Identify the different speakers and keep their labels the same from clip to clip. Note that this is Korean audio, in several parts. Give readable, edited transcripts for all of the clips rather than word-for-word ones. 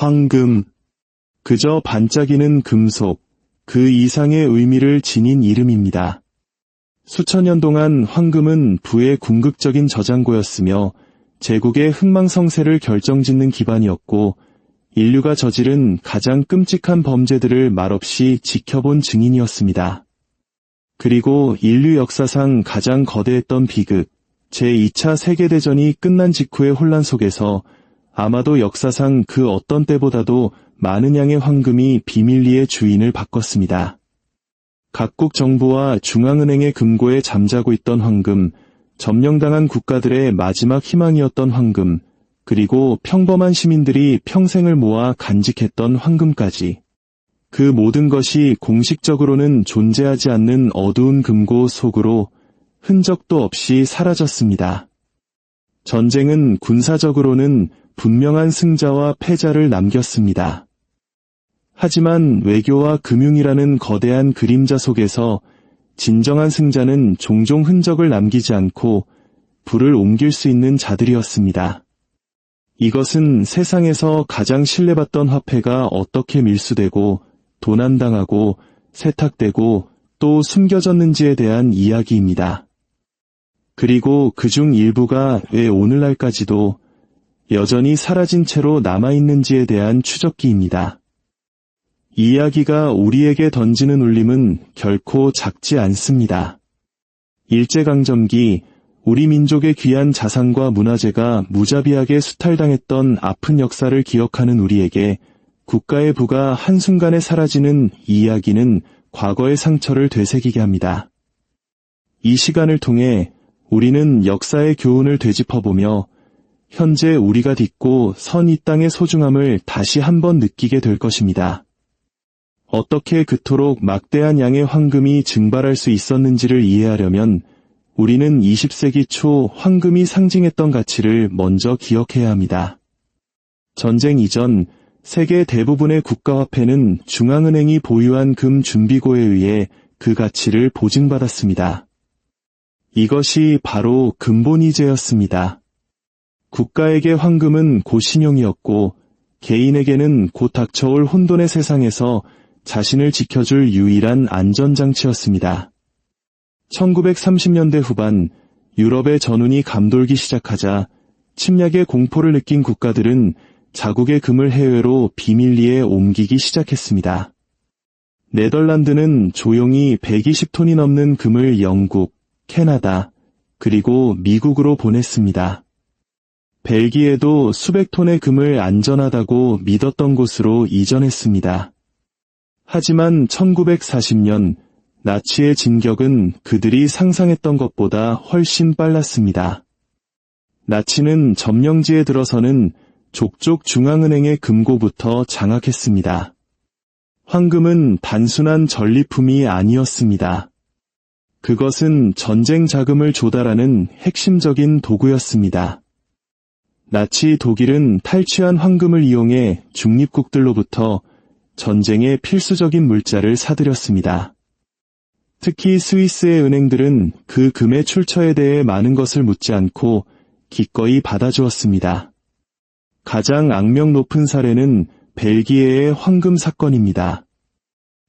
Speaker 1: 황금. 그저 반짝이는 금속, 그 이상의 의미를 지닌 이름입니다. 수천 년 동안 황금은 부의 궁극적인 저장고였으며 제국의 흥망성쇠를 결정짓는 기반이었고 인류가 저지른 가장 끔찍한 범죄들을 말없이 지켜본 증인이었습니다. 그리고 인류 역사상 가장 거대했던 비극, 제2차 세계대전이 끝난 직후의 혼란 속에서 아마도 역사상 그 어떤 때보다도 많은 양의 황금이 비밀리에 주인을 바꿨습니다. 각국 정부와 중앙은행의 금고에 잠자고 있던 황금, 점령당한 국가들의 마지막 희망이었던 황금, 그리고 평범한 시민들이 평생을 모아 간직했던 황금까지. 그 모든 것이 공식적으로는 존재하지 않는 어두운 금고 속으로 흔적도 없이 사라졌습니다. 전쟁은 군사적으로는 분명한 승자와 패자를 남겼습니다. 하지만 외교와 금융이라는 거대한 그림자 속에서 진정한 승자는 종종 흔적을 남기지 않고 불을 옮길 수 있는 자들이었습니다. 이것은 세상에서 가장 신뢰받던 화폐가 어떻게 밀수되고 도난당하고 세탁되고 또 숨겨졌는지에 대한 이야기입니다. 그리고 그중 일부가 왜 오늘날까지도 여전히 사라진 채로 남아있는지에 대한 추적기입니다. 이 이야기가 우리에게 던지는 울림은 결코 작지 않습니다. 일제강점기 우리 민족의 귀한 자산과 문화재가 무자비하게 수탈당했던 아픈 역사를 기억하는 우리에게 국가의 부가 한순간에 사라지는 이 이야기는 과거의 상처를 되새기게 합니다. 이 시간을 통해 우리는 역사의 교훈을 되짚어보며 현재 우리가 딛고 선 이 땅의 소중함을 다시 한번 느끼게 될 것입니다. 어떻게 그토록 막대한 양의 황금이 증발할 수 있었는지를 이해하려면 우리는 20세기 초 황금이 상징했던 가치를 먼저 기억해야 합니다. 전쟁 이전 세계 대부분의 국가화폐는 중앙은행이 보유한 금 준비고에 의해 그 가치를 보증받았습니다. 이것이 바로 근본이제였습니다. 국가에게 황금은 곧 신용이었고 개인에게는 곧 닥쳐올 혼돈의 세상에서 자신을 지켜줄 유일한 안전장치였습니다. 1930년대 후반 유럽의 전운이 감돌기 시작하자 침략의 공포를 느낀 국가들은 자국의 금을 해외로 비밀리에 옮기기 시작했습니다. 네덜란드는 조용히 120톤이 넘는 금을 영국, 캐나다, 그리고 미국으로 보냈습니다. 벨기에도 수백 톤의 금을 안전하다고 믿었던 곳으로 이전했습니다. 하지만 1940년 나치의 진격은 그들이 상상했던 것보다 훨씬 빨랐습니다. 나치는 점령지에 들어서는 족족 중앙은행의 금고부터 장악했습니다. 황금은 단순한 전리품이 아니었습니다. 그것은 전쟁 자금을 조달하는 핵심적인 도구였습니다. 나치 독일은 탈취한 황금을 이용해 중립국들로부터 전쟁의 필수적인 물자를 사들였습니다. 특히 스위스의 은행들은 그 금의 출처에 대해 많은 것을 묻지 않고 기꺼이 받아주었습니다. 가장 악명 높은 사례는 벨기에의 황금 사건입니다.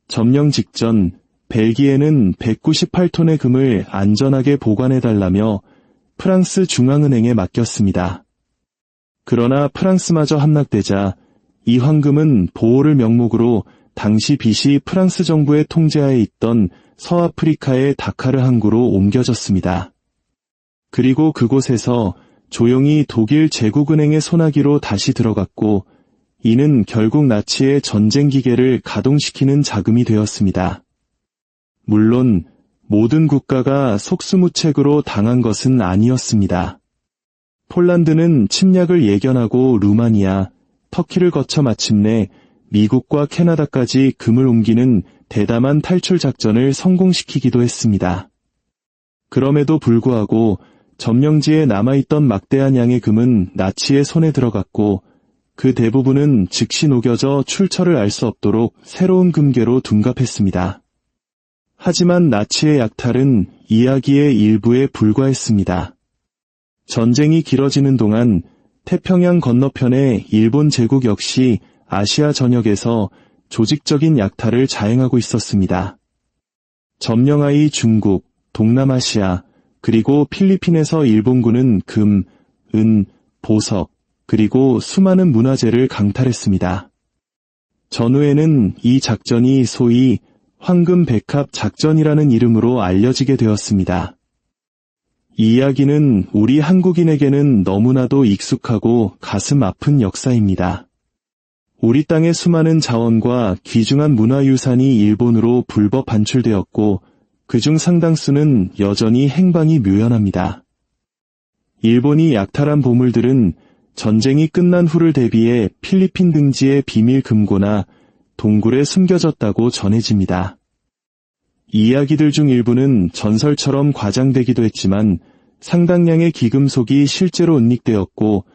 Speaker 1: 점령 직전 벨기에는 198톤의 금을 안전하게 보관해달라며 프랑스 중앙은행에 맡겼습니다. 그러나 프랑스마저 함락되자 이 황금은 보호를 명목으로 당시 비시 프랑스 정부의 통제하에 있던 서아프리카의 다카르 항구로 옮겨졌습니다. 그리고 그곳에서 조용히 독일 제국은행의 소나기로 다시 들어갔고 이는 결국 나치의 전쟁 기계를 가동시키는 자금이 되었습니다. 물론 모든 국가가 속수무책으로 당한 것은 아니었습니다. 폴란드는 침략을 예견하고 루마니아, 터키를 거쳐 마침내 미국과 캐나다까지 금을 옮기는 대담한 탈출 작전을 성공시키기도 했습니다. 그럼에도 불구하고 점령지에 남아있던 막대한 양의 금은 나치의 손에 들어갔고 그 대부분은 즉시 녹여져 출처를 알 수 없도록 새로운 금괴로 둔갑했습니다. 하지만 나치의 약탈은 이야기의 일부에 불과했습니다. 전쟁이 길어지는 동안 태평양 건너편의 일본 제국 역시 아시아 전역에서 조직적인 약탈을 자행하고 있었습니다. 점령하이 중국, 동남아시아, 그리고 필리핀에서 일본군은 금, 은, 보석, 그리고 수많은 문화재를 강탈했습니다. 전후에는 이 작전이 소위 황금백합 작전이라는 이름으로 알려지게 되었습니다. 이 이야기는 우리 한국인에게는 너무나도 익숙하고 가슴 아픈 역사입니다. 우리 땅의 수많은 자원과 귀중한 문화유산이 일본으로 불법 반출되었고 그중 상당수는 여전히 행방이 묘연합니다. 일본이 약탈한 보물들은 전쟁이 끝난 후를 대비해 필리핀 등지의 비밀 금고나 동굴에 숨겨졌다고 전해집니다. 이 이야기들 중 일부는 전설처럼 과장되기도 했지만 상당량의 귀금속이 실제로 은닉되었고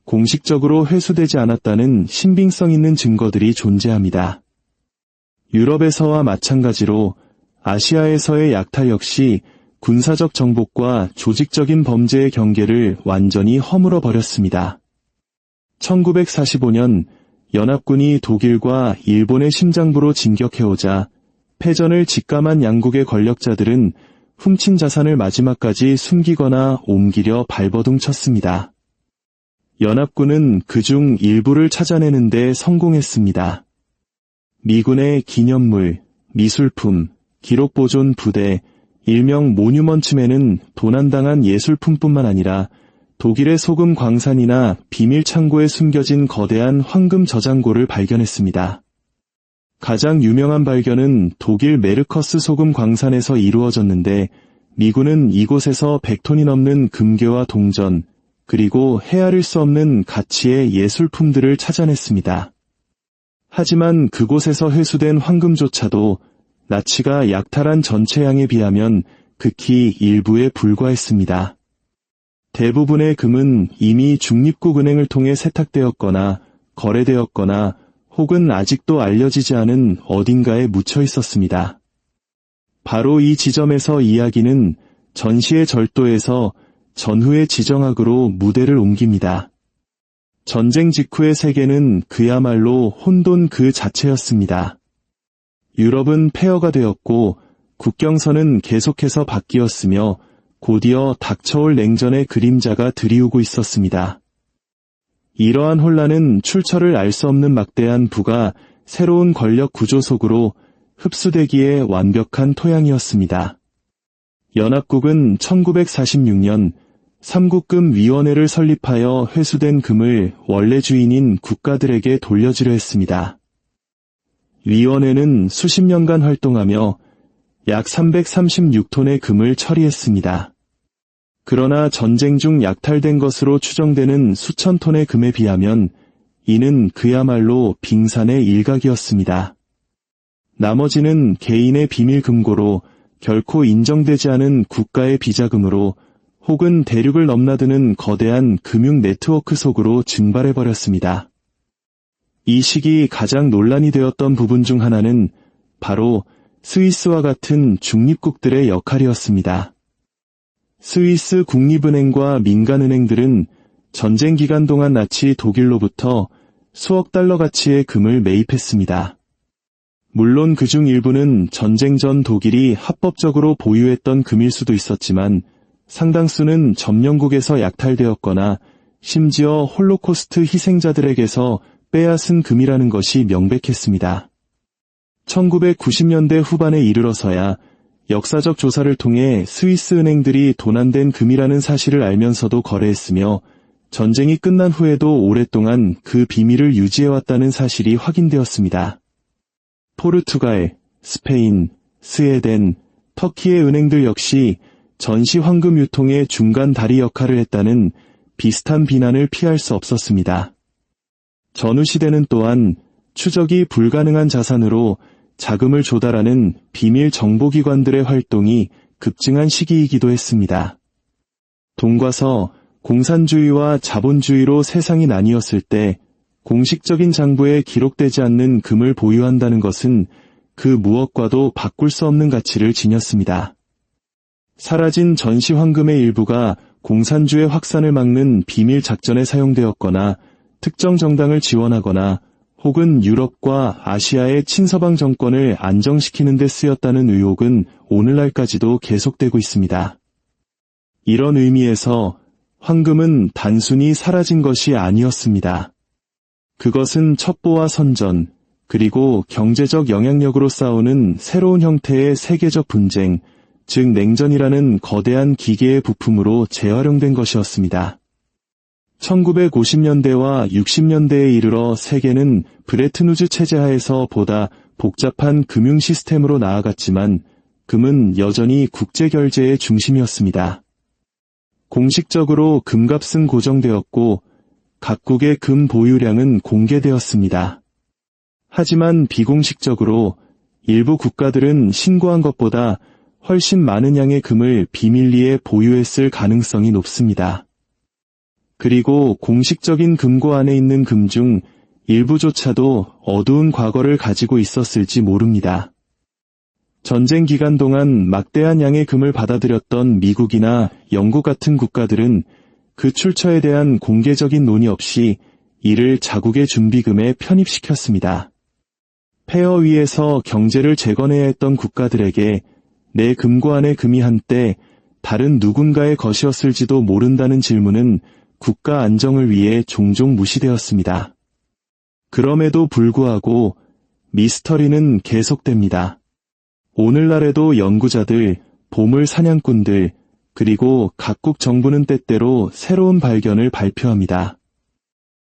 Speaker 1: 공식적으로 회수되지 않았다는 신빙성 있는 증거들이 존재합니다. 유럽에서와 마찬가지로 아시아에서의 약탈 역시 군사적 정복과 조직적인 범죄의 경계를 완전히 허물어 버렸습니다. 1945년 연합군이 독일과 일본의 심장부로 진격해오자 패전을 직감한 양국의 권력자들은 훔친 자산을 마지막까지 숨기거나 옮기려 발버둥 쳤습니다. 연합군은 그중 일부를 찾아내는 데 성공했습니다. 미군의 기념물, 미술품, 기록보존 부대, 일명 모뉴먼츠맨은 도난당한 예술품뿐만 아니라 독일의 소금 광산이나 비밀 창고에 숨겨진 거대한 황금 저장고를 발견했습니다. 가장 유명한 발견은 독일 메르커스 소금 광산에서 이루어졌는데 미군은 이곳에서 100톤이 넘는 금괴와 동전, 그리고 헤아릴 수 없는 가치의 예술품들을 찾아냈습니다. 하지만 그곳에서 회수된 황금조차도 나치가 약탈한 전체 양에 비하면 극히 일부에 불과했습니다. 대부분의 금은 이미 중립국 은행을 통해 세탁되었거나 거래되었거나 혹은 아직도 알려지지 않은 어딘가에 묻혀 있었습니다. 바로 이 지점에서 이야기는 전시의 절도에서 전후의 지정학으로 무대를 옮깁니다. 전쟁 직후의 세계는 그야말로 혼돈 그 자체였습니다. 유럽은 폐허가 되었고 국경선은 계속해서 바뀌었으며 곧이어 닥쳐올 냉전의 그림자가 드리우고 있었습니다. 이러한 혼란은 출처를 알 수 없는 막대한 부가 새로운 권력 구조 속으로 흡수되기에 완벽한 토양이었습니다. 연합국은 1946년 삼국금위원회를 설립하여 회수된 금을 원래 주인인 국가들에게 돌려주려 했습니다. 위원회는 수십 년간 활동하며 약 336톤의 금을 처리했습니다. 그러나 전쟁 중 약탈된 것으로 추정되는 수천 톤의 금에 비하면 이는 그야말로 빙산의 일각이었습니다. 나머지는 개인의 비밀 금고로 결코 인정되지 않은 국가의 비자금으로 혹은 대륙을 넘나드는 거대한 금융 네트워크 속으로 증발해버렸습니다. 이 시기 가장 논란이 되었던 부분 중 하나는 바로 스위스와 같은 중립국들의 역할이었습니다. 스위스 국립은행과 민간은행들은 전쟁 기간 동안 나치 독일로부터 수억 달러 가치의 금을 매입했습니다. 물론 그중 일부는 전쟁 전 독일이 합법적으로 보유했던 금일 수도 있었지만 상당수는 점령국에서 약탈되었거나 심지어 홀로코스트 희생자들에게서 빼앗은 금이라는 것이 명백했습니다. 1990년대 후반에 이르러서야 역사적 조사를 통해 스위스 은행들이 도난된 금이라는 사실을 알면서도 거래했으며 전쟁이 끝난 후에도 오랫동안 그 비밀을 유지해왔다는 사실이 확인되었습니다. 포르투갈, 스페인, 스웨덴, 터키의 은행들 역시 전시 황금 유통의 중간 다리 역할을 했다는 비슷한 비난을 피할 수 없었습니다. 전후 시대는 또한 추적이 불가능한 자산으로 자금을 조달하는 비밀 정보기관들의 활동이 급증한 시기이기도 했습니다. 동과 서, 공산주의와 자본주의로 세상이 나뉘었을 때 공식적인 장부에 기록되지 않는 금을 보유한다는 것은 그 무엇과도 바꿀 수 없는 가치를 지녔습니다. 사라진 전시 황금의 일부가 공산주의 확산을 막는 비밀 작전에 사용되었거나 특정 정당을 지원하거나 혹은 유럽과 아시아의 친서방 정권을 안정시키는 데 쓰였다는 의혹은 오늘날까지도 계속되고 있습니다. 이런 의미에서 황금은 단순히 사라진 것이 아니었습니다. 그것은 첩보와 선전, 그리고 경제적 영향력으로 싸우는 새로운 형태의 세계적 분쟁, 즉 냉전이라는 거대한 기계의 부품으로 재활용된 것이었습니다. 1950년대와 60년대에 이르러 세계는 브레튼우즈 체제 하에서 보다 복잡한 금융 시스템으로 나아갔지만 금은 여전히 국제결제의 중심이었습니다. 공식적으로 금값은 고정되었고 각국의 금 보유량은 공개되었습니다. 하지만 비공식적으로 일부 국가들은 신고한 것보다 훨씬 많은 양의 금을 비밀리에 보유했을 가능성이 높습니다. 그리고 공식적인 금고 안에 있는 금 중 일부조차도 어두운 과거를 가지고 있었을지 모릅니다. 전쟁 기간 동안 막대한 양의 금을 받아들였던 미국이나 영국 같은 국가들은 그 출처에 대한 공개적인 논의 없이 이를 자국의 준비금에 편입시켰습니다. 폐허 위에서 경제를 재건해야 했던 국가들에게 내 금고 안의 금이 한때 다른 누군가의 것이었을지도 모른다는 질문은 국가 안정을 위해 종종 무시되었습니다. 그럼에도 불구하고 미스터리는 계속됩니다. 오늘날에도 연구자들, 보물 사냥꾼들, 그리고 각국 정부는 때때로 새로운 발견을 발표합니다.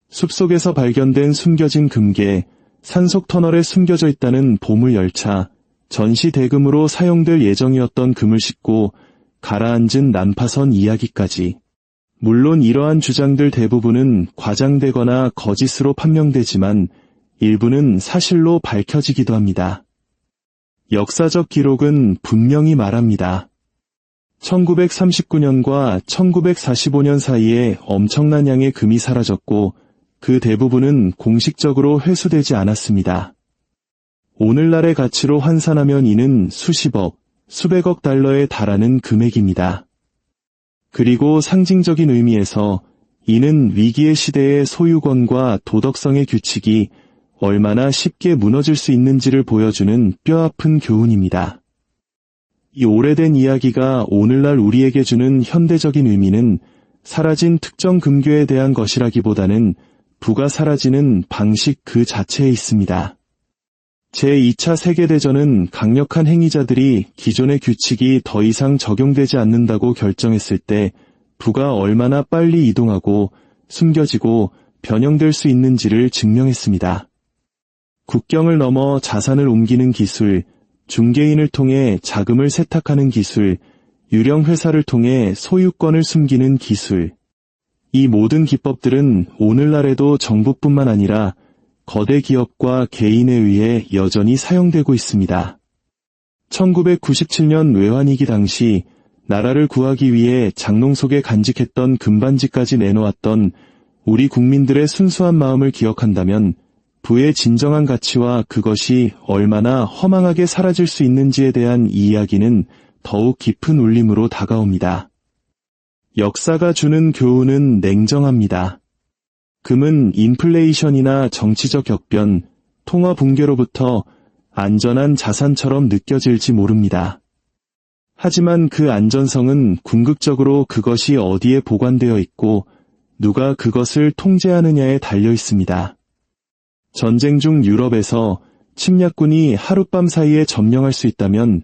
Speaker 1: 숲속에서 발견된 숨겨진 금괴, 산속 터널에 숨겨져 있다는 보물 열차, 전시 대금으로 사용될 예정이었던 금을 싣고 가라앉은 난파선 이야기까지. 물론 이러한 주장들 대부분은 과장되거나 거짓으로 판명되지만 일부는 사실로 밝혀지기도 합니다. 역사적 기록은 분명히 말합니다. 1939년과 1945년 사이에 엄청난 양의 금이 사라졌고 그 대부분은 공식적으로 회수되지 않았습니다. 오늘날의 가치로 환산하면 이는 수십억, 수백억 달러에 달하는 금액입니다. 그리고 상징적인 의미에서 이는 위기의 시대의 소유권과 도덕성의 규칙이 얼마나 쉽게 무너질 수 있는지를 보여주는 뼈아픈 교훈입니다. 이 오래된 이야기가 오늘날 우리에게 주는 현대적인 의미는 사라진 특정 금괴에 대한 것이라기보다는 부가 사라지는 방식 그 자체에 있습니다. 제2차 세계대전은 강력한 행위자들이 기존의 규칙이 더 이상 적용되지 않는다고 결정했을 때 부가 얼마나 빨리 이동하고 숨겨지고 변형될 수 있는지를 증명했습니다. 국경을 넘어 자산을 옮기는 기술, 중개인을 통해 자금을 세탁하는 기술, 유령 회사를 통해 소유권을 숨기는 기술. 이 모든 기법들은 오늘날에도 정부뿐만 아니라 거대 기업과 개인에 의해 여전히 사용되고 있습니다. 1997년 외환위기 당시 나라를 구하기 위해 장롱 속에 간직했던 금반지까지 내놓았던 우리 국민들의 순수한 마음을 기억한다면 부의 진정한 가치와 그것이 얼마나 허망하게 사라질 수 있는지에 대한 이 이야기는 더욱 깊은 울림으로 다가옵니다. 역사가 주는 교훈은 냉정합니다. 금은 인플레이션이나 정치적 격변, 통화 붕괴로부터 안전한 자산처럼 느껴질지 모릅니다. 하지만 그 안전성은 궁극적으로 그것이 어디에 보관되어 있고 누가 그것을 통제하느냐에 달려 있습니다. 전쟁 중 유럽에서 침략군이 하룻밤 사이에 점령할 수 있다면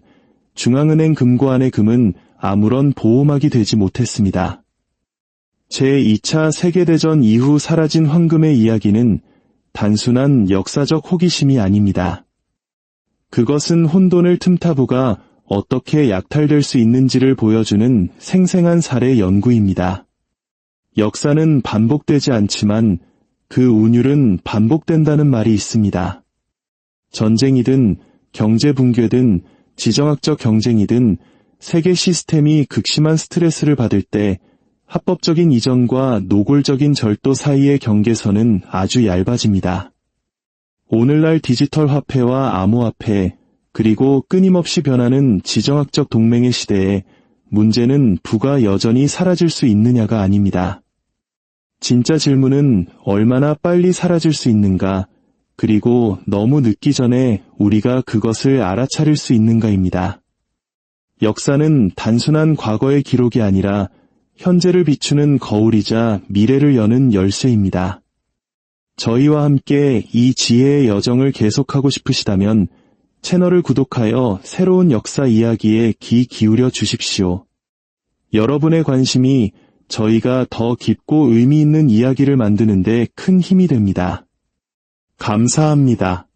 Speaker 1: 중앙은행 금고 안의 금은 아무런 보호막이 되지 못했습니다. 제2차 세계대전 이후 사라진 황금의 이야기는 단순한 역사적 호기심이 아닙니다. 그것은 혼돈을 틈타 부가 어떻게 약탈될 수 있는지를 보여주는 생생한 사례 연구입니다. 역사는 반복되지 않지만 그 운율은 반복된다는 말이 있습니다. 전쟁이든 경제 붕괴든 지정학적 경쟁이든 세계 시스템이 극심한 스트레스를 받을 때 합법적인 이전과 노골적인 절도 사이의 경계선은 아주 얇아집니다. 오늘날 디지털 화폐와 암호화폐, 그리고 끊임없이 변하는 지정학적 동맹의 시대에 문제는 부가 여전히 사라질 수 있느냐가 아닙니다. 진짜 질문은 얼마나 빨리 사라질 수 있는가, 그리고 너무 늦기 전에 우리가 그것을 알아차릴 수 있는가입니다. 역사는 단순한 과거의 기록이 아니라 현재를 비추는 거울이자 미래를 여는 열쇠입니다. 저희와 함께 이 지혜의 여정을 계속하고 싶으시다면 채널을 구독하여 새로운 역사 이야기에 귀 기울여 주십시오. 여러분의 관심이 저희가 더 깊고 의미 있는 이야기를 만드는 데 큰 힘이 됩니다. 감사합니다.